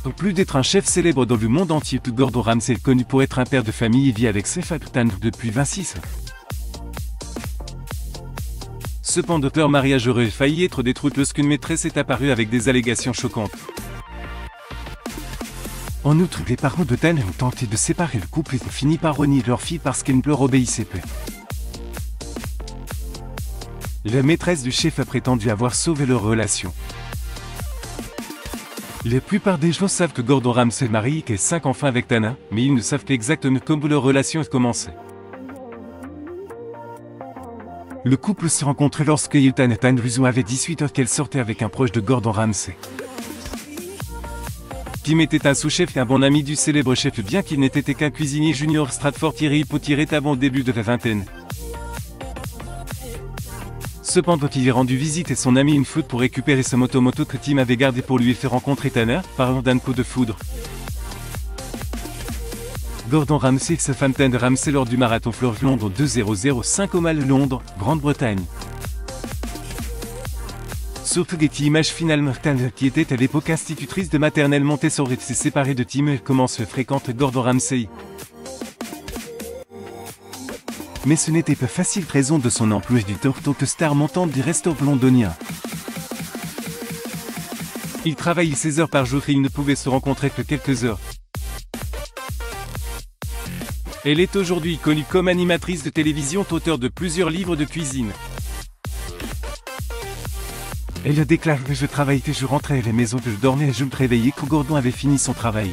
En plus d'être un chef célèbre dans le monde entier, Gordon Ramsay est connu pour être un père de famille et vit avec ses femmes depuis 26 ans. Cependant, leur mariage aurait failli être détruit lorsqu'une maîtresse est apparue avec des allégations choquantes. En outre, les parents de Tanner ont tenté de séparer le couple et ont fini par renier leur fille parce qu'elle ne leur obéissait pas. La maîtresse du chef a prétendu avoir sauvé leur relation. La plupart des gens savent que Gordon Ramsay est marié et qu'il a 5 enfants avec Tana, mais ils ne savent pas exactement comment leur relation a commencé. Le couple s'est rencontré lorsque Hilton et Tana avait 18 ans qu'elle sortait avec un proche de Gordon Ramsay. Tim était un sous-chef et un bon ami du célèbre chef bien qu'il n'était qu'un cuisinier junior. Stratford Potiret avant le début de la vingtaine. Cependant, il est rendu visite et son ami une flotte pour récupérer sa moto que Tim avait gardée pour lui faire rencontrer Tanner, parlant d'un coup de foudre. Gordon Ramsay et sa femme Tanner Ramsay lors du marathon Fleur Londres 2005 au Mall Londres, Grande-Bretagne. Surtout Getty Images finalement Tanner qui était à l'époque institutrice de maternelle Montessori s'est séparée de Tim et commence à fréquenter Gordon Ramsay. Mais ce n'était pas facile raison de son emploi du temps en tant que star montante du restaurant londonien. Il travaillait 16 heures par jour et ils ne pouvaient se rencontrer que quelques heures. Elle est aujourd'hui connue comme animatrice de télévision, auteure de plusieurs livres de cuisine. Elle a déclaré que je travaillais, je rentrais à la maison, je dormais et je me réveillais quand Gordon avait fini son travail.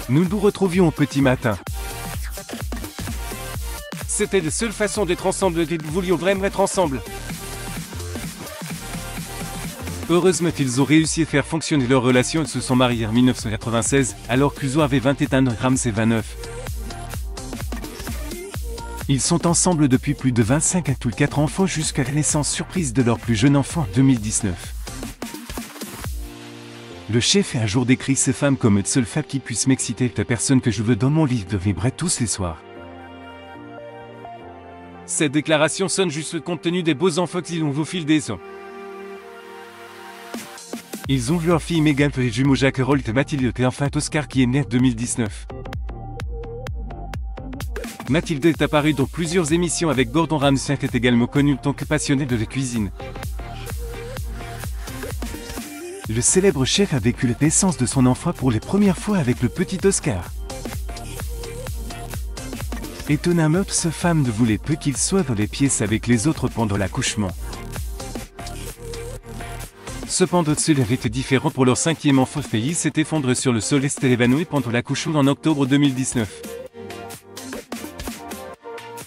Nous nous retrouvions au petit matin. C'était la seule façon d'être ensemble et nous voulions vraiment être ensemble. Heureusement qu'ils ont réussi à faire fonctionner leur relation et se sont mariés en 1996, alors qu'Uzo avait 21 ans et Ramsay 29. Ils sont ensemble depuis plus de 25 à tous 4 enfants jusqu'à la naissance surprise de leur plus jeune enfant en 2019. Le chef a un jour décrit ses femmes comme une seule femme qui puisse m'exciter, la personne que je veux dans mon lit de vibrer tous les soirs. Cette déclaration sonne juste compte tenu des beaux enfants qu'ils ont au fil des ans. Ils ont vu leur fille Meghan et les jumeaux Jacques Rolt et Mathilde et enfin Oscar qui est né en 2019. Mathilde est apparue dans plusieurs émissions avec Gordon Ramsay qui est également connu en tant que passionné de la cuisine. Le célèbre chef a vécu la naissance de son enfant pour les premières fois avec le petit Oscar. Étonnamment, sa femme ne voulait peu qu'il soit dans les pièces avec les autres pendant l'accouchement. Cependant, cela avait été différent pour leur 5e enfant. Il s'est effondré sur le sol et s'est évanoui pendant l'accouchement en octobre 2019.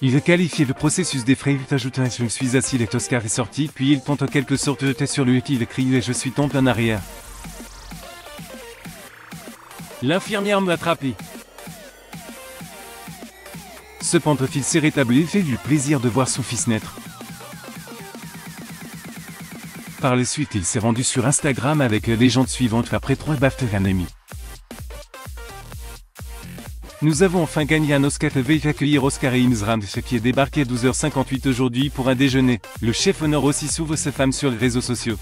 Il a qualifié le processus d'effrayant, ajoutant « Je me suis assis, et Oscar est sorti, puis il tente en quelque sorte de jeter sur lui et il a crié et je suis tombé en arrière. L'infirmière m'a attrapé. Cependant, il s'est rétabli et fait du plaisir de voir son fils naître. Par la suite, il s'est rendu sur Instagram avec la légende suivante après 3 BAFTA et un ami. Nous avons enfin gagné un Oscar et veuillez accueillir Oscar et Imzram, ce qui est débarqué à 12h58 aujourd'hui pour un déjeuner. Le chef honore aussi souvent sa femme sur les réseaux sociaux.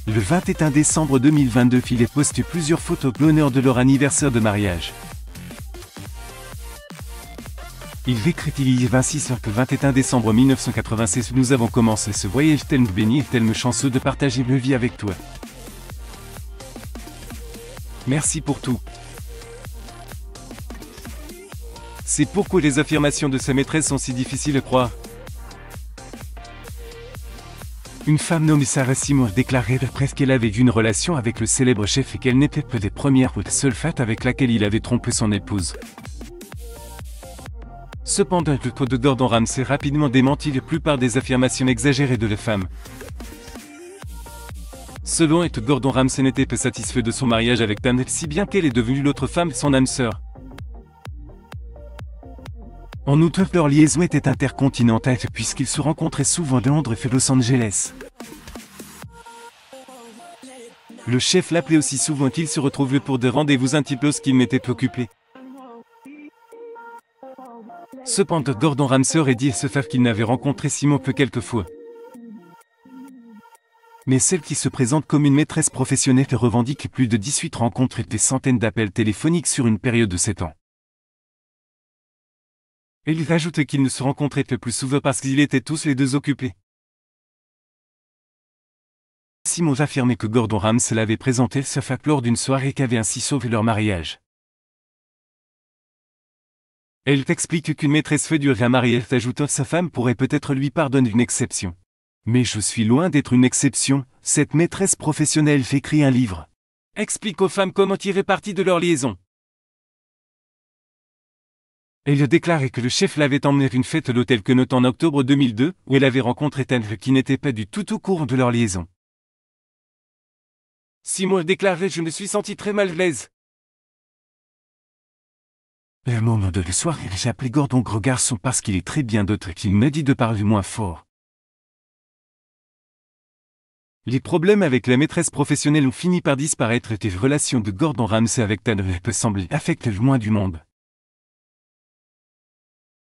Le 21 décembre 2022, il a posté plusieurs photos à l'honneur de leur anniversaire de mariage. Il écrit il y a 26 ans que 21 décembre 1996 nous avons commencé ce voyage tellement béni et tellement chanceux de partager ma vie avec toi. Merci pour tout. C'est pourquoi les affirmations de sa maîtresse sont si difficiles à croire. Une femme nommée Sarah Simon a déclaré à la presse qu'elle avait eu une relation avec le célèbre chef et qu'elle n'était pas des premières ou la seule femme avec laquelle il avait trompé son épouse. Cependant, le taux de Gordon Ramsay rapidement démentit la plupart des affirmations exagérées de la femme. Selon elle, Gordon Ramsay n'était pas satisfait de son mariage avec Tanner, si bien qu'elle est devenue l'autre femme, son âme sœur. En outre, leur liaison était intercontinentale puisqu'ils se rencontraient souvent à Londres et Los Angeles. Le chef l'appelait aussi souvent qu'ils se retrouvaient pour des rendez-vous intimes lorsqu'il m'était occupé. Cependant, Gordon Ramsay aurait dit à ce femme qu'il n'avait rencontré Simon que quelques fois. Mais celle qui se présente comme une maîtresse professionnelle revendique plus de 18 rencontres et des centaines d'appels téléphoniques sur une période de 7 ans. Elle ajoute qu'ils ne se rencontraient que plus souvent parce qu'ils étaient tous les deux occupés. Simon affirmait que Gordon Ramsay l'avait présenté sa femme lors d'une soirée qu'avait ainsi sauvé leur mariage. Elle t'explique qu'une maîtresse fait durer un mariage, ajoutant sa femme pourrait peut-être lui pardonner une exception. Mais je suis loin d'être une exception, cette maîtresse professionnelle fait écrire un livre. Explique aux femmes comment tirer parti de leur liaison. Elle a déclaré que le chef l'avait emmené à une fête à l'hôtel Connaught en octobre 2002, où elle avait rencontré Tanner qui n'était pas du tout au courant de leur liaison. Simon a déclaré: je me suis senti très mal à l'aise. Le moment de le soir, j'ai appelé Gordon gros garçon parce qu'il est très bien d'autres qu'il m'a dit de parler moins fort. Les problèmes avec la maîtresse professionnelle ont fini par disparaître et les relations de Gordon Ramsay avec Tanner peut sembler affecter le moins du monde.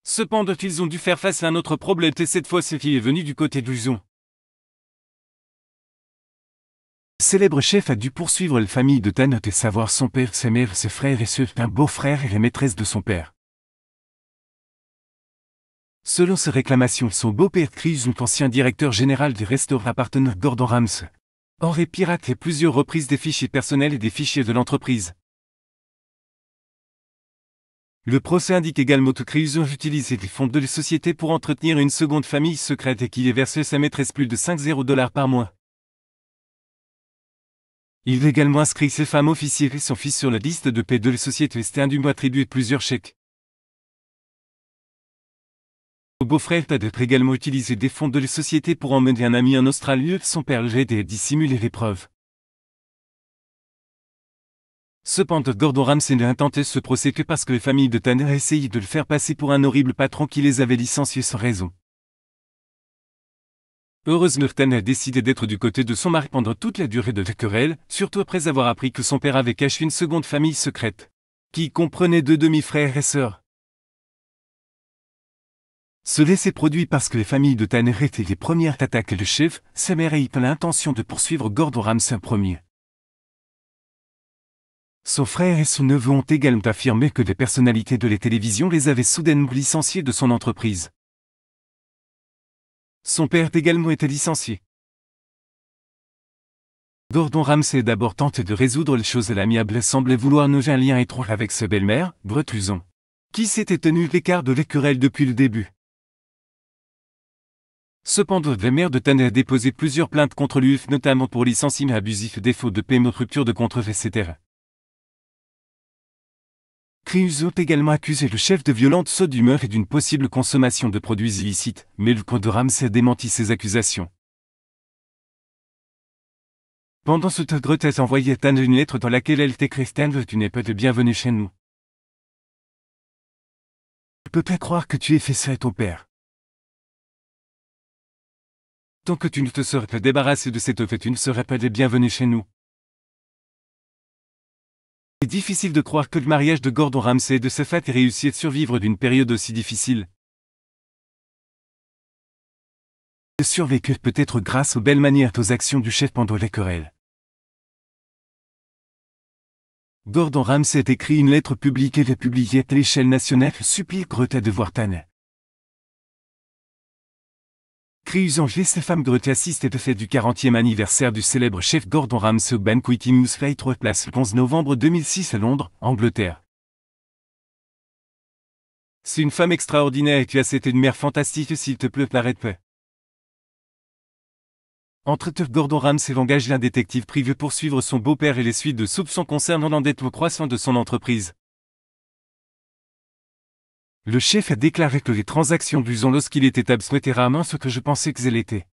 Cependant, ils ont dû faire face à un autre problème et cette fois c'est qui est venu du côté de Luzon. Le célèbre chef a dû poursuivre la famille de Tanner et savoir son père, sa mère, ses frères et un beau-frère et les maîtresses de son père. Selon ses réclamations, son beau-père Chris, ancien directeur général des restaurants appartenant à Gordon Ramsay, aurait piraté plusieurs reprises des fichiers personnels et des fichiers de l'entreprise. Le procès indique également que Chris a utilisé les fonds de la société pour entretenir une seconde famille secrète et qu'il ait versé à sa maîtresse plus de $50 par mois. Il a également inscrit ses femmes officières et son fils sur la liste de paie de la société et a dû attribuer plusieurs chèques. Son beau-frère a d'être également utilisé des fonds de la société pour emmener un ami en Australie. Son père l'a aidé à dissimuler les preuves. Cependant, Gordon Ramsay n'a intenté ce procès que parce que les familles de Tanner a essayé de le faire passer pour un horrible patron qui les avait licenciés sans raison. Heureusement, Tanner a décidé d'être du côté de son mari pendant toute la durée de la querelle, surtout après avoir appris que son père avait caché une seconde famille secrète, qui comprenait 2 demi-frères et sœurs. Cela s'est produit parce que les familles de Tanner étaient les premières à attaquer le chef, sa mère a eu l'intention de poursuivre Gordon Ramsay en premier. Son frère et son neveu ont également affirmé que des personnalités de la télévision les avaient soudainement licenciés de son entreprise. Son père a également été licencié. Gordon Ramsay a d'abord tenté de résoudre les choses à l'amiable et semblait vouloir nouer un lien étroit avec sa belle-mère, Brett Luzon, qui s'était tenue l'écart de la querelle depuis le début. Cependant, la mère de Tanner a déposé plusieurs plaintes contre lui, notamment pour licenciement abusif, défaut de paiement, rupture de contrat, etc. Chris a également accusé le chef de violente saut d'humeur et d'une possible consommation de produits illicites, mais le camp de Ramsay a démenti ces accusations. Pendant ce temps, Brett a envoyé à Tanner une lettre dans laquelle elle t'écrit: Tanner, tu n'es pas de bienvenue chez nous. Je peux pas croire que tu aies fait ça à ton père. Tant que tu ne te serais pas débarrassé de cette fait, tu ne serais pas de bienvenue chez nous. C'est difficile de croire que le mariage de Gordon Ramsay et de sa femme ait réussi à survivre d'une période aussi difficile. Il a survécu peut-être grâce aux belles manières aux actions du chef pendant les querelles. Gordon Ramsay a écrit une lettre publique et l'a publiée à l'échelle nationale, supplie Brett de voir Tanner. Chris et sa femme Brett assistent à la fête du 40e anniversaire du célèbre chef Gordon Ramsay au Banquet News Flight Place le 11 novembre 2006 à Londres, Angleterre. C'est une femme extraordinaire et tu as été une mère fantastique, s'il te plaît, n'arrête pas. Entre-temps, Gordon Ramsay engage un détective privé pour suivre son beau-père et les suites de soupçons concernant l'endettement croissant de son entreprise. Le chef a déclaré que les transactions de Luzon lorsqu'il était absent étaient rarement ce que je pensais qu'elles étaient.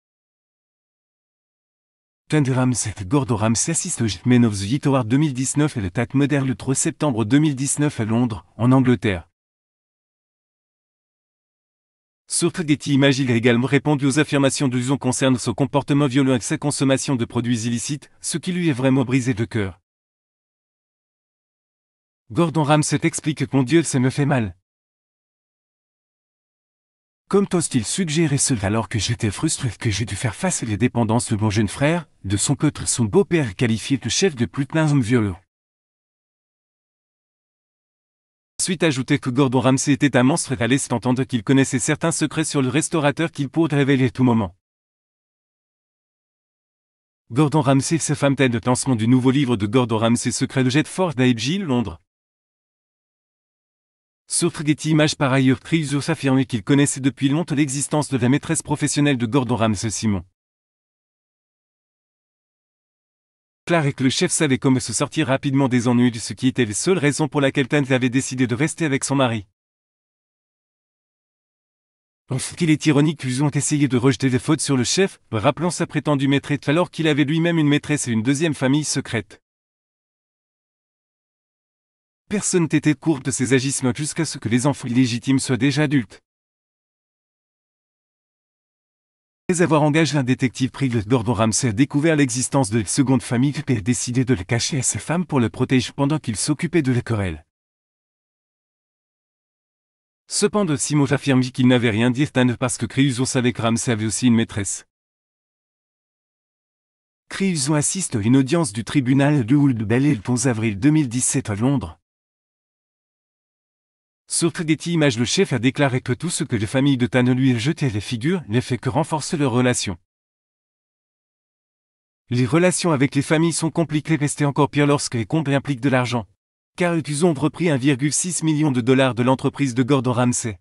Tanner Ramsay, Gordon Ramsay assiste au Men of the Year Award 2019 et le Tate Modern le 3 septembre 2019 à Londres, en Angleterre. Sur Getty Images, il a également répondu aux affirmations de Luzon concernant son comportement violent et sa consommation de produits illicites, ce qui lui a vraiment brisé le cœur. Gordon Ramsay explique que mon Dieu, ça me fait mal. Comme Toast il suggérait cela alors que j'étais frustré que j'ai dû faire face à les dépendances de mon jeune frère, de son côté son beau-père qualifié de chef de putain violent. Ensuite ajouté que Gordon Ramsay était un monstre et à laisser entendre qu'il connaissait certains secrets sur le restaurateur qu'il pourrait révéler à tout moment. Gordon Ramsay et sa femme tête de lancement du nouveau livre de Gordon Ramsay Secret de Jetford d'Aibgill, Londres. Sur Getty Images par ailleurs, Chrysos affirmait qu'il connaissait depuis longtemps l'existence de la maîtresse professionnelle de Gordon Ramsay Simon. Claire et que le chef savait comment se sortir rapidement des ennuis, de ce qui était la seule raison pour laquelle Tante avait décidé de rester avec son mari. Il est ironique qu'ils ont essayé de rejeter des fautes sur le chef, rappelant sa prétendue maîtresse alors qu'il avait lui-même une maîtresse et une deuxième famille secrète. Personne n'était court de ses agissements jusqu'à ce que les enfants illégitimes soient déjà adultes. Après avoir engagé un détective privé, Gordon Ramsay a découvert l'existence de la seconde famille et a décidé de le cacher à sa femme pour le protéger pendant qu'il s'occupait de la querelle. Cependant Simon affirme qu'il n'avait rien dit parce que Chrysos savait que Ramsay avait aussi une maîtresse. Chrysos assiste à une audience du tribunal de Old Bailey le 11 avril 2017 à Londres. Sur Getty Images, le chef a déclaré que tout ce que les familles de Tane lui a jeté à la figure n'a fait que renforcer leurs relations. Les relations avec les familles sont compliquées et c'est encore pire lorsque les comptes impliquent de l'argent. Car ils ont repris 1,6 million de dollars de l'entreprise de Gordon Ramsay.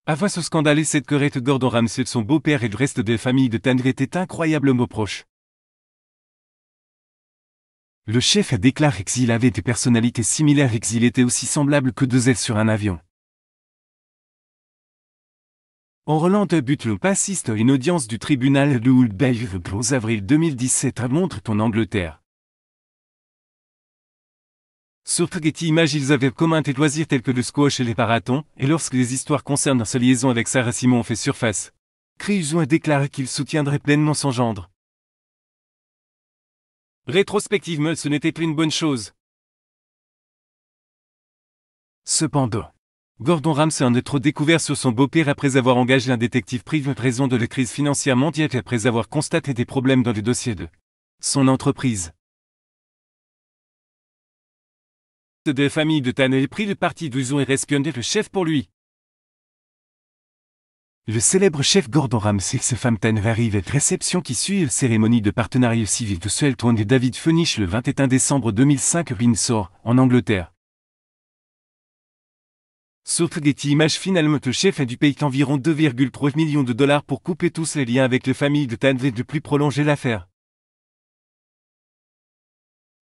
Avant ce scandale et cette querelle de Gordon Ramsay de son beau-père et le reste des familles de Tane étaient incroyablement proches. Le chef a déclaré qu'il avait des personnalités similaires et qu'il était aussi semblable que deux ailes sur un avion. En Roland de Butler assiste à une audience du tribunal de Old Bailey le 11 avril 2017 à Londres, en Angleterre. Sur Getty Images, ils avaient commun des loisirs tels que le squash et les marathons, et lorsque les histoires concernant sa liaison avec Sarah Simon ont fait surface, Chrysos a déclaré qu'il soutiendrait pleinement son gendre. Rétrospectivement, ce n'était plus une bonne chose. Cependant, Gordon Ramsay en est trop découvert sur son beau-père après avoir engagé un détective privé en raison de la crise financière mondiale et après avoir constaté des problèmes dans le dossier de son entreprise. De famille de Tane a pris le parti d'Uzon et espionné le chef pour lui. Le célèbre chef Gordon Ramsay et sa femme Tane arrive à la réception qui suit la cérémonie de partenariat civil de Suelton et David Funich le 21 décembre 2005 à Windsor, en Angleterre. Sur Getty Images, finalement le chef a dû payer environ 2,3 millions de dollars pour couper tous les liens avec les familles de Tane et de plus prolonger l'affaire.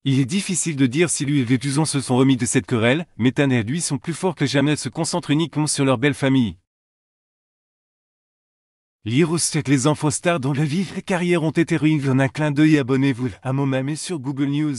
Il est difficile de dire si lui et Vétuzon se sont remis de cette querelle, mais Tane et lui sont plus forts que jamais et se concentrent uniquement sur leur belle famille. Lire aussi que les enfants stars dont la vie et la carrière ont été ruinés en un clin d'œil. Abonnez-vous à mon mamé sur Google News.